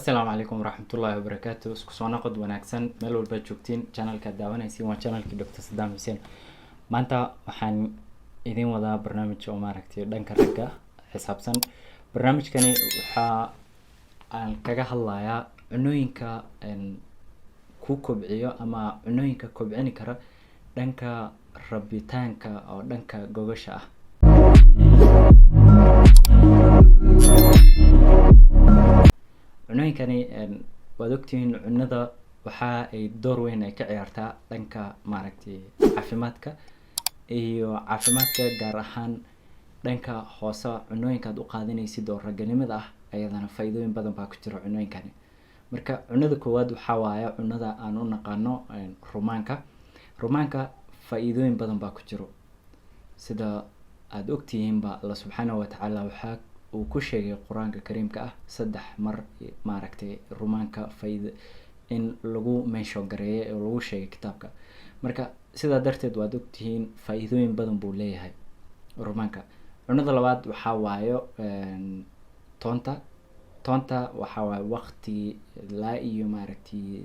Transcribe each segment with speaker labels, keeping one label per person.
Speaker 1: Asalaamu calaykum waraxmatullaahi wabarakaatu. Isku soo noqod wanaagsan meel walba joogtiin. Channelka daawanaysiin waa channelkii Dr. Saddam Hussein. Maanta waxaan idin wadaa barnaamij oo maaragtay dhanka ragga xisaabsan. Barnaamijkani waxa aan kaga hadlayaa cunooyinka ku kobciyo ama cunooyinka kobcini kara dhanka rabitaanka oo dhanka gogasha ah. cunooyinkani waad ogtihiin cunada waxa ay door weyn ay ka ciyaartaa dhanka maaragtay caafimaadka iyo caafimaadka gaar ahaan dhanka hoose cunooyinka aad u qaadanaysid oo raganimada ah ayadana faa'iidooyin badan baa ku jira cunooyinkani. Marka cunada koowaad waxa waaye cunada aan u naqaano rumaanka faa'iidooyin badan baa ku jira sida aad ogtihiin ba Allah subhanahu wa ta'ala waxa uu ku sheegay quraanka kariimka ah 3 mar maaragtay rumaanka faa'iido in lagu meesho gareeyay oo lagu sheegay kitaabka. Marka sida darteed waad ogtihiin faa'iidooyin badan buu leeyahay rumaanka. Cunada labaad waxa waayo toonta waxa waaye waqti la iyo maaragtay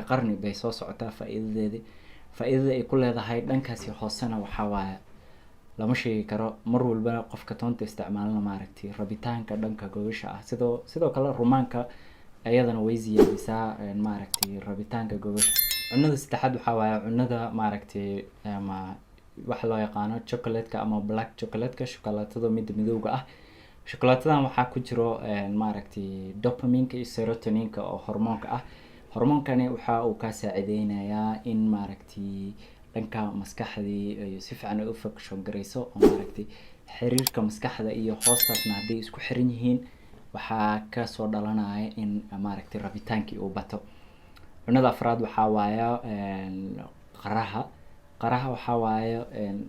Speaker 1: qarni bay soo socotaa faa'iidada ay ku leedahay dhankaasi hoosena waxa waaye lama sheegi karo. mar walba qofka toonta isticmaalna maaragtay rabitaanka dhanka gogasha ah sidoo kale rumaanka ayadana way ziyaadisaa maaragtay rabitaanka gogasha. cunada saddexaad waxa waaye cunada maaragtay ama waxa loo yaqaano chocolate-ka ama black chocolate-ka shukulaatada midowga ah. Shukulaatadan waxa ku jiro maaragtay dopamine-ka iyo serotonin-ka oo hormoonka ah. Hormoonkani waxa uu ka saacideynayaa in maaragtay dhanka maskaxdii ay si fiican u function gareyso oo maaragtay xiriirka maskaxda iyo hoostaasna haday isku xiran yihiin waxa ka soo dhalanaya in maaragtay rabitaankii uu bato. cunada afraad waxa waaye qaraha waxa waaye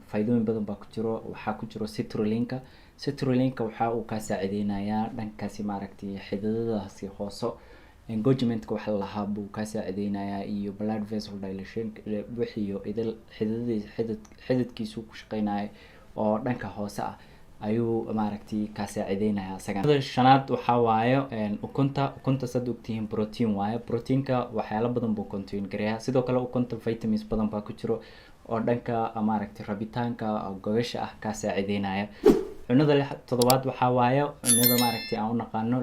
Speaker 1: faa'iidooyin badan baa ku jiro. waxa ku jiro citrullinka waxa uu ka saacideynayaa dhankaasi maaragtay xididadaasi hooso engagement-ka waxa la lahaa buu ka saacideynayaa iyo blood vessel dilation wixiyo xididkiisu ku shaqeynaya oo dhanka hoose ah ayuu maaragtay ka saacideynayaa asagana. shanaad waxa waaye ukunta sad ogtihiin protein waaye. proteinka waxyaalo badan buu contain gareeyaa. sidoo kale ukunta vitamins badan baa ku jiro oo dhanka maaragtay rabitaanka gogasha ah ka saacideynaya. cunada toddobaad waxa waaye cunada maaragtay aan u naqaano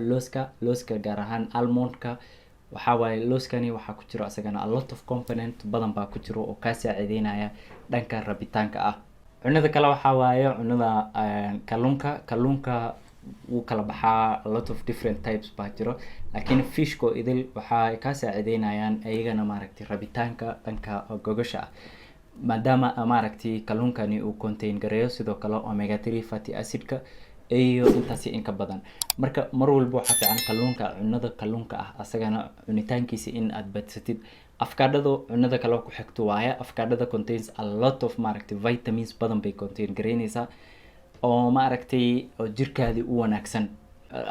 Speaker 1: looska gaar ahaan almond-ka waxa waaye looskani waxa ku jiro asagana a lot of component badan baa ku jiro oo ka saacideynaya dhanka rabitaanka ah. cunada kale waxa waaye cunada kalluunka wuu kala baxaa a lot of different types baa jiro laakiin fishko idil waxa ka saacideynayaan ayagana maaragtay rabitaanka dhanka gogasha ah maadaama maaragtay kalluunkani uu contain gareeyo sidoo kale omega 3 fatty acid-ka iyo intaasi in ka badan. marka mar walba waxa fiican cunada kalluunka ah asagana cunitaankiisa in aad badsatid. afkaadhadu cunada kale ku xigto waaye. afkaadhada contains a lot of maaragtay vitamins badan bay contain gareynaysaa oo maaragtay oo jirkaadi u wanaagsan.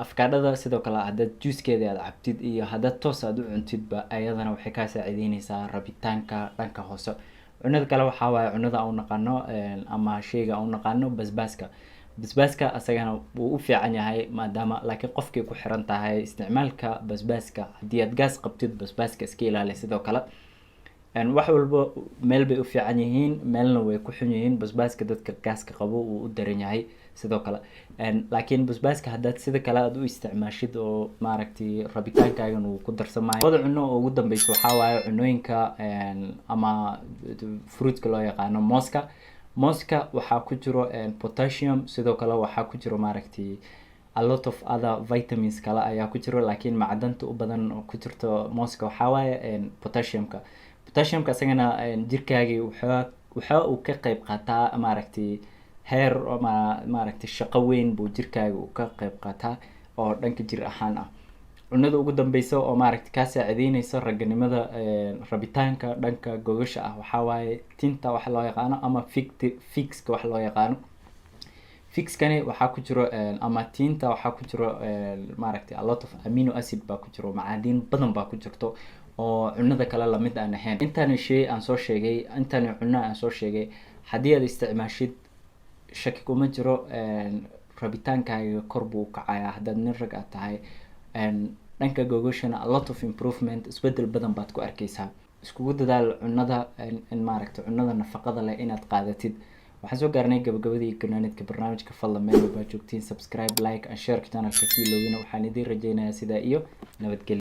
Speaker 1: afkaadhada sidoo kale hadda juicekeeda aad cabtid iyo hadda toos aad u cuntidba ayadana waxay ka saacideynaysaa rabitaanka dhanka hoose. cunada kale waxa waaye cunada aan u naqaano ama sheyga aan u naqaano basbaaska asagana wuu u fiican yahay maadaama laakiin qofkii ku xiran tahay isticmaalka basbaaska. haddii aad gaas qabtid basbaaska iska ilaali. sidoo kale wax walba meel bay u fiican yihiin meelna way ku xun yihiin. basbaaska dadka gaaska qabo wuu u daran yahay sidoo kale laakiin basbaaska haddaad sida kale aad u isticmaashid oo maaragtay rabitaankaagan uu ku darsamayo. wada cuno oo ugu dambeyso waxa waaye cunooyinka ama fruitka loo yaqaano mooska waxa ku jiro potassium sidoo kale waxa ku jiro maaragtay a lot of other vitamins kale ayaa ku jiro laakiin macdanta u badan oo ku jirto mooska waxa waaye potassiumka asagana jirkaagi waxa uu ka qayb qaataa maaragtay heer maaragtay shaqo weyn buu jirkaaga uu ka qayb qaataa oo dhanka jir ahaan ah. cunada ugu dambeyso oo maaragtay ka saacideynaysa raganimada rabitaanka dhanka gogasha ah waxa waaye tinta waxa loo yaqaano ama fixka waxa loo yaqaano. fixkani waxa ku jiro ama tinta waxa ku jiro maaragtay a lot of amino acid baa ku jiro macaadin badan baa ku jirto oo cunada kale la mid aan ahayn. intaan cunno aan soo sheegay haddii aad isticmaashid shaki kuma jiro rabitaankaaga kor buu u kacayaa haddaad nin rag ah tahay dhanka gogoshana a lot of improvement isbedel badan baad ku arkaysaa. Iskugu dadaal cunada in maaragtay cunada nafaqada leh inaad qaadatid. waxaan soo gaarnay gabagabadii gunaanadka barnaamijka fadlan meel walba joogtiin subscribe like and share channelka kiilowina waxaan idin rajaynayaa sidaa iyo nabadgelyo.